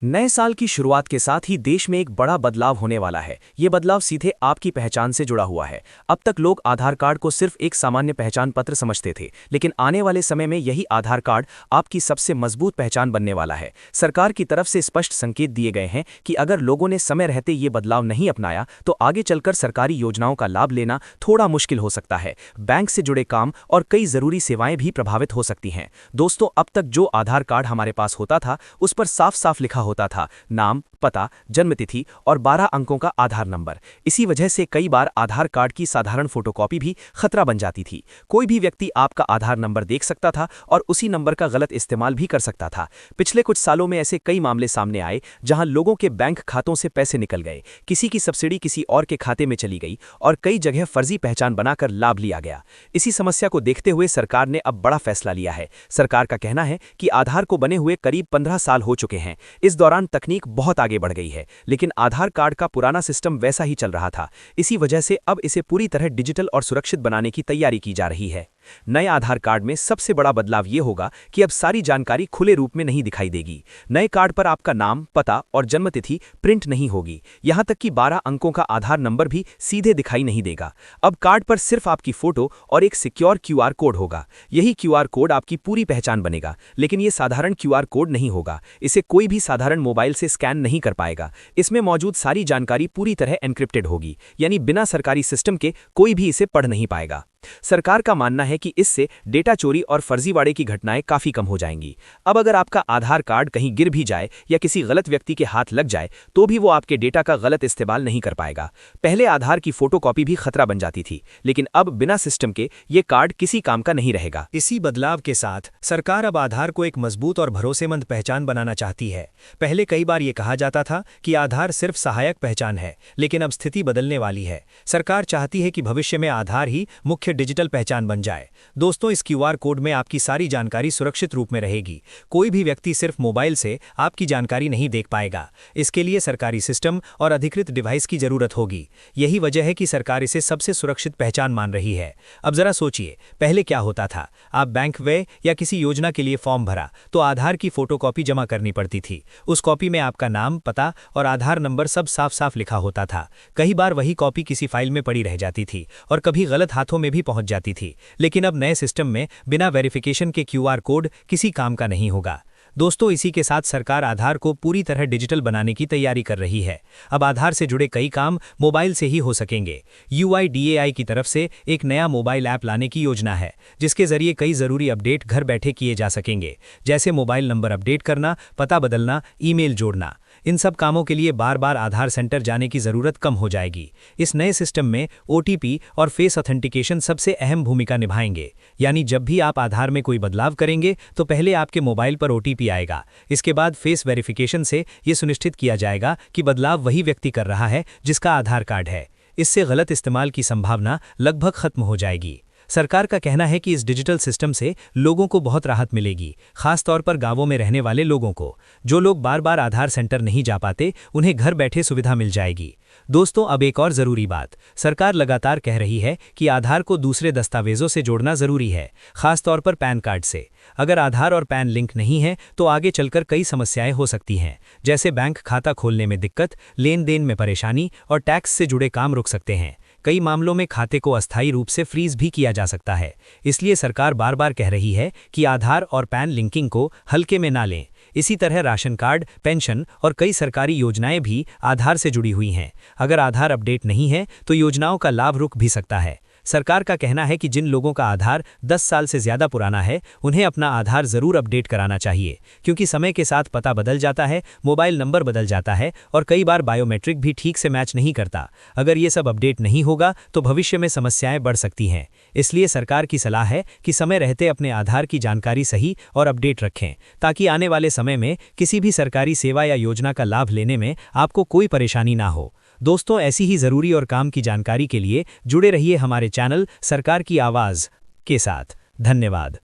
नए साल की शुरुआत के साथ ही देश में एक बड़ा बदलाव होने वाला है। ये बदलाव सीधे आपकी पहचान से जुड़ा हुआ है। अब तक लोग आधार कार्ड को सिर्फ एक सामान्य पहचान पत्र समझते थे, लेकिन आने वाले समय में यही आधार कार्ड आपकी सबसे मजबूत पहचान बनने वाला है। सरकार की तरफ से स्पष्ट संकेत दिए गए हैं कि अगर लोगों ने समय रहते ये बदलाव नहीं अपनाया तो आगे चलकर सरकारी योजनाओं का लाभ लेना थोड़ा मुश्किल हो सकता है। बैंक से जुड़े काम और कई जरूरी सेवाएं भी प्रभावित हो सकती हैं। दोस्तों, अब तक जो आधार कार्ड हमारे पास होता था उस पर साफ साफ लिखा होता था नाम, पता, जन्मतिथि और 12 अंकों का आधार नंबर। इसी वजह से कई बार आधार कार्ड की साधारण फोटोकॉपी भी खतरा बन जाती थी। कोई भी व्यक्ति आपका आधार नंबर देख सकता था और उसी नंबर का गलत इस्तेमाल भी कर सकता था। पिछले कुछ सालों में ऐसे कई मामले सामने आए जहां लोगों के बैंक खातों से पैसे निकल गए, किसी की सब्सिडी किसी और के खाते में चली गई और कई जगह फर्जी पहचान बनाकर लाभ लिया गया। इसी समस्या को देखते हुए सरकार ने अब बड़ा फैसला लिया है। सरकार का कहना है कि आधार को बने हुए करीब 15 साल हो चुके हैं। इस दौरान तकनीक बहुत आगे बढ़ गई है, लेकिन आधार कार्ड का पुराना सिस्टम वैसा ही चल रहा था। इसी वजह से अब इसे पूरी तरह डिजिटल और सुरक्षित बनाने की तैयारी की जा रही है। नए आधार कार्ड में सबसे बड़ा बदलाव ये होगा कि अब सारी जानकारी खुले रूप में नहीं दिखाई देगी। नए कार्ड पर आपका नाम, पता और जन्मतिथि प्रिंट नहीं होगी। यहां तक कि 12 अंकों का आधार नंबर भी सीधे दिखाई नहीं देगा। अब कार्ड पर सिर्फ आपकी फोटो और एक सिक्योर क्यूआर कोड होगा। यही क्यूआर कोड आपकी पूरी पहचान बनेगा, लेकिन ये साधारण क्यूआर कोड नहीं होगा। इसे कोई भी साधारण मोबाइल से स्कैन नहीं कर पाएगा। इसमें मौजूद सारी जानकारी पूरी तरह एन्क्रिप्टेड होगी, यानी बिना सरकारी सिस्टम के कोई भी इसे पढ़ नहीं पाएगा। सरकार का मानना है कि इससे डेटा चोरी और फर्जीवाड़े की घटनाएं काफी कम हो जाएंगी। अब अगर आपका आधार कार्ड कहीं गिर भी जाए या किसी गलत व्यक्ति के हाथ लग जाए तो भी वो आपके डेटा का गलत इस्तेमाल नहीं कर पाएगा। पहले आधार की फोटोकॉपी भी खतरा बन जाती थी, लेकिन अब बिना सिस्टम के ये कार्ड किसी काम का नहीं रहेगा। इसी बदलाव के साथ सरकार अब आधार को एक मजबूत और भरोसेमंद पहचान बनाना चाहती है। पहले कई बार ये कहा जाता था कि आधार सिर्फ सहायक पहचान है, लेकिन अब स्थिति बदलने वाली है। सरकार चाहती है कि भविष्य में आधार ही मुख्य डिजिटल पहचान बन जाए। दोस्तों, इस क्यूआर कोड में आपकी सारी जानकारी सुरक्षित रूप में रहेगी। कोई भी व्यक्ति सिर्फ मोबाइल से आपकी जानकारी नहीं देख पाएगा। इसके लिए सरकारी सिस्टम और अधिकृत डिवाइस की जरूरत होगी। यही वजह है कि सरकार इसे सबसे सुरक्षित पहचान मान रही है। अब जरा सोचिए, पहले क्या होता था? आप बैंक गए या किसी योजना के लिए फॉर्म भरा तो आधार की फोटोकॉपी जमा करनी पड़ती थी। उस कॉपी में आपका नाम, पता और आधार नंबर सब साफ साफ लिखा होता था। कई बार वही कॉपी किसी फाइल में पड़ी रह जाती थी और कभी गलत हाथों में भी पहुंच जाती थी। लेकिन अब नए सिस्टम में बिना वेरिफिकेशन के क्यूआर कोड किसी काम का नहीं होगा। दोस्तों, इसी के साथ सरकार आधार को पूरी तरह डिजिटल बनाने की तैयारी कर रही है। अब आधार से जुड़े कई काम मोबाइल से ही हो सकेंगे। यूआईडीएआई की तरफ से एक नया मोबाइल ऐप लाने की योजना है, जिसके जरिए कई जरूरी अपडेट घर बैठे किए जा सकेंगे, जैसे मोबाइल नंबर अपडेट करना, पता बदलना, ईमेल जोड़ना। इन सब कामों के लिए बार बार आधार सेंटर जाने की जरूरत कम हो जाएगी। इस नए सिस्टम में ओटीपी और फेस ऑथेंटिकेशन सबसे अहम भूमिका निभाएंगे। यानी जब भी आप आधार में कोई बदलाव करेंगे तो पहले आपके मोबाइल पर ओटीपी आएगा। इसके बाद फेस वेरिफिकेशन से यह सुनिश्चित किया जाएगा कि बदलाव वही व्यक्ति कर रहा है जिसका आधार कार्ड है। इससे गलत इस्तेमाल की संभावना लगभग खत्म हो जाएगी। सरकार का कहना है कि इस डिजिटल सिस्टम से लोगों को बहुत राहत मिलेगी, खास तौर पर गांवों में रहने वाले लोगों को। जो लोग बार बार आधार सेंटर नहीं जा पाते, उन्हें घर बैठे सुविधा मिल जाएगी। दोस्तों, अब एक और जरूरी बात, सरकार लगातार कह रही है कि आधार को दूसरे दस्तावेजों से जोड़ना जरूरी है, खास तौर पर पैन कार्ड से। अगर आधार और पैन लिंक नहीं है तो आगे चलकर कई समस्याएं हो सकती हैं, जैसे बैंक खाता खोलने में दिक्कत, लेन देन में परेशानी और टैक्स से जुड़े काम रुक सकते हैं। कई मामलों में खाते को अस्थायी रूप से फ्रीज भी किया जा सकता है। इसलिए सरकार बार बार कह रही है कि आधार और पैन लिंकिंग को हल्के में ना लें। इसी तरह राशन कार्ड, पेंशन और कई सरकारी योजनाएं भी आधार से जुड़ी हुई हैं। अगर आधार अपडेट नहीं है तो योजनाओं का लाभ रुक भी सकता है। सरकार का कहना है कि जिन लोगों का आधार 10 साल से ज्यादा पुराना है, उन्हें अपना आधार जरूर अपडेट कराना चाहिए, क्योंकि समय के साथ पता बदल जाता है, मोबाइल नंबर बदल जाता है और कई बार बायोमेट्रिक भी ठीक से मैच नहीं करता। अगर ये सब अपडेट नहीं होगा तो भविष्य में समस्याएं बढ़ सकती हैं। इसलिए सरकार की सलाह है कि समय रहते अपने आधार की जानकारी सही और अपडेट रखें, ताकि आने वाले समय में किसी भी सरकारी सेवा या योजना का लाभ लेने में आपको कोई परेशानी ना हो। दोस्तों, ऐसी ही जरूरी और काम की जानकारी के लिए जुड़े रहिए हमारे चैनल सरकार की आवाज़ के साथ। धन्यवाद।